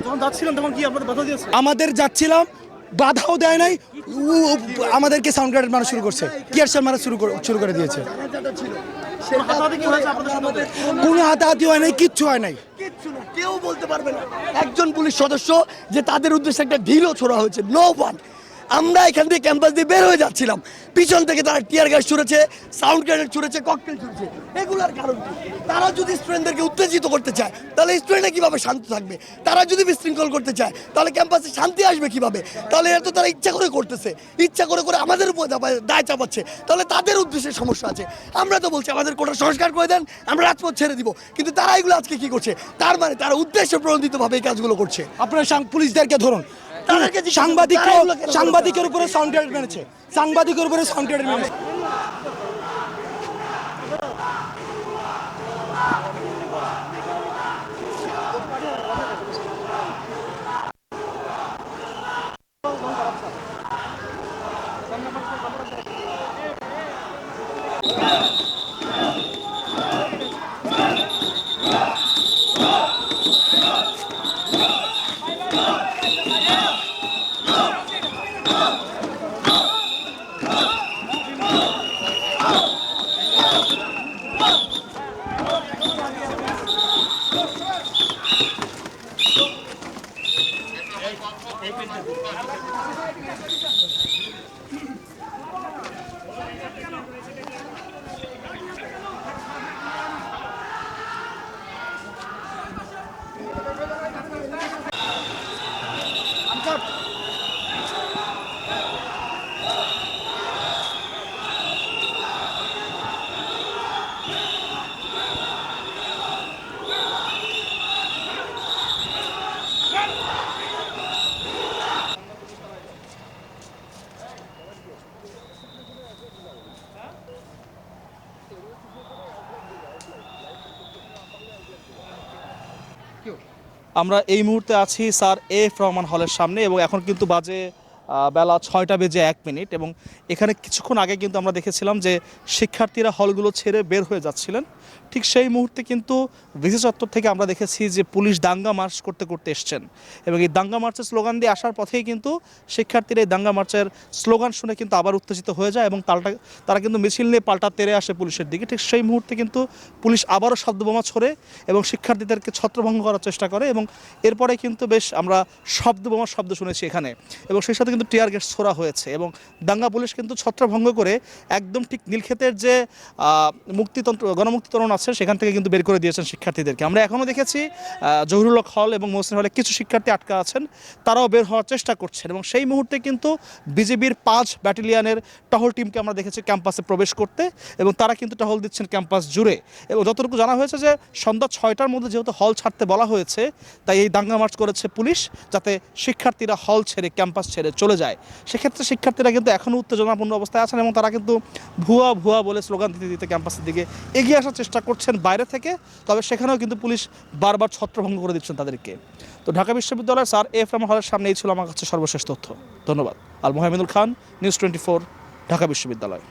যখন যাচ্ছিলেন তখন কি আপনাদের বাধা দিয়েছে? আমাদের যাচ্ছিলাম, বাধাও দেয় নাই, আমাদেরকে সাউন্ড গ্রেনেড মারা শুরু করছে, টিয়ারশেল মারা শুরু করে দিয়েছে। হাতাহাতি কি হয়েছে আপনাদের সাথে? কোনো হাতাহাতি হয় নাই, কিচ্ছু হয় নাই। কিচ্ছু না, কেউ বলতে পারবে না একজন পুলিশ সদস্য যে তাদের উদ্দেশ্যে একটা ঢিলও ছোড়া হয়েছে। No one. আমরা এখান থেকে ক্যাম্পাস দিয়ে বের হয়ে যাচ্ছিলাম, পিছন থেকে তারা টিয়ার গ্যাস ছুড়েছে, সাউন্ড গ্রেনেড ছুড়েছে, ককটেল ছুড়েছে। এগুলার কারণ কি? তারা যদি স্টুডেন্টদেরকে উত্তেজিত করতে চায় তাহলে স্টুডেন্টরা কিভাবে শান্ত থাকবে? তারা যদি বিশৃঙ্খল করতে চায় তাহলে ক্যাম্পাসে শান্তি আসবে কিভাবে? তাহলে এটা তো তারা ইচ্ছা করে করতেছে, ইচ্ছা করে করে আমাদের উপর দায় চাপাচ্ছে। তাহলে তাদের উদ্দেশ্যে সমস্যা আছে। আমরা তো বলছি আমাদের কোটা সংস্কার করে দেন, আমরা রাজপথ ছেড়ে দিব, কিন্তু তারা এগুলো আজকে কি করছে? তার মানে তারা উদ্দেশ্য প্রণোদিতভাবে এই কাজগুলো করছে। আপনারা পুলিশদেরকে ধরুন, সাংবাদিকের উপরে সাউন্ড গ্রেনেড মেরেছে, সাংবাদিকের উপরে সাউন্ড গ্রেনেড মেরেছে। আমরা এই মুহূর্তে আছি স্যার এফ রহমান হলের সামনে এবং এখন কিন্তু বাজে বেলা 6টা বেজে 1 মিনিট এবং এখানে কিছুক্ষণ আগে কিন্তু আমরা দেখেছিলাম যে শিক্ষার্থীরা হলগুলো ছেড়ে বের হয়ে যাচ্ছিলেন। ঠিক সেই মুহূর্তে কিন্তু ভিসি চত্বর থেকে আমরা দেখেছি যে পুলিশ দাঙ্গা মার্চ করতে করতে এসছেন এবং এই দাঙ্গা মার্চের স্লোগান দিয়ে আসার পথেই কিন্তু শিক্ষার্থীরা এই দাঙ্গা মার্চের স্লোগান শুনে কিন্তু আবার উত্তেজিত হয়ে যায় এবং তারা কিন্তু মিছিল নিয়ে পাল্টা তেড়ে আসে পুলিশের দিকে। ঠিক সেই মুহূর্তে কিন্তু পুলিশ আবারও শব্দবোমা ছোড়ে এবং শিক্ষার্থীদেরকে ছত্রভঙ্গ করার চেষ্টা করে এবং এরপরে কিন্তু বেশ আমরা শব্দবোমার শব্দ শুনেছি এখানে এবং সেই সাথে কিন্তু টিয়ার গ্যাস ছোড়া হয়েছে এবং দাঙ্গা পুলিশ কিন্তু ছত্রভঙ্গ করে একদম ঠিক নীলক্ষেতের যে গণমুক্তি তরুণ আছে সেখান থেকে কিন্তু বের করে দিয়েছেন শিক্ষার্থীদেরকে। আমরা এখনও দেখেছি জহুরুল হক হল এবং মহসিন হলে কিছু শিক্ষার্থী আটকা আছেন, তারাও বের হওয়ার চেষ্টা করছেন এবং সেই মুহূর্তে কিন্তু বিজিবির 5 ব্যাটালিয়নের টহল টিমকে আমরা দেখেছি ক্যাম্পাসে প্রবেশ করতে এবং তারা কিন্তু টহল দিচ্ছেন ক্যাম্পাস জুড়ে এবং যতটুকু জানা হয়েছে যে সন্ধ্যা 6টার মধ্যে যেহেতু হল ছাড়তে বলা হয়েছে তাই এই দাঙ্গা মার্চ করেছে পুলিশ যাতে শিক্ষার্থীরা হল ছেড়ে ক্যাম্পাস ছেড়ে চলে যায়। সেক্ষেত্রে শিক্ষার্থীরা কিন্তু এখনও উত্তেজনাপূর্ণ অবস্থায় আছেন এবং তারা কিন্তু ভুয়া ভুয়া বলে স্লোগান দিতে দিতে ক্যাম্পাসের দিকে এগিয়ে আসার চেষ্টা করছেন বাইরে থেকে, তবে সেখানেও কিন্তু পুলিশ বারবার ছত্রভঙ্গ করে দিচ্ছেন তাদেরকে। তো ঢাকা বিশ্ববিদ্যালয়ের স্যার এফ রহমান হলের সামনেই ছিল আমার কাছে সর্বশেষ তথ্য। ধন্যবাদ। আল মোহাম্মদুল খান, নিউজ 24, ঢাকা বিশ্ববিদ্যালয়।